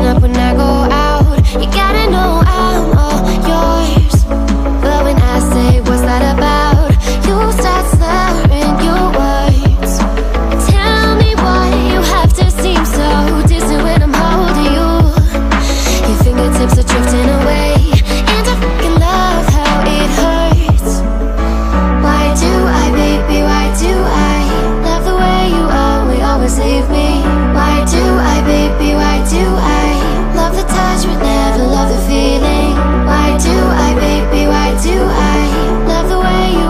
up when I go out. You gotta know I'm all yours. But when I say what's that about, you start slurring your words. Tell me why you have to seem so distant when I'm holding you. Your fingertips are drifting away, and I fucking love how it hurts. Why do I, baby, why do I love the way you always leave me? Why do I, baby, why do I love the touch but never love the feeling? Why do I, baby, why do I love the way you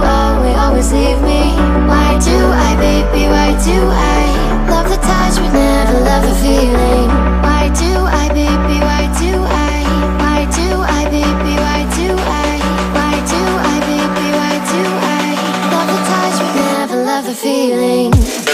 always leave me? Why do I, baby, why do I love the touch but never love the feeling? Why do I, baby, why do I? Why do I, baby, why do I? Why do I, baby, why do I love the touch but never love the feeling?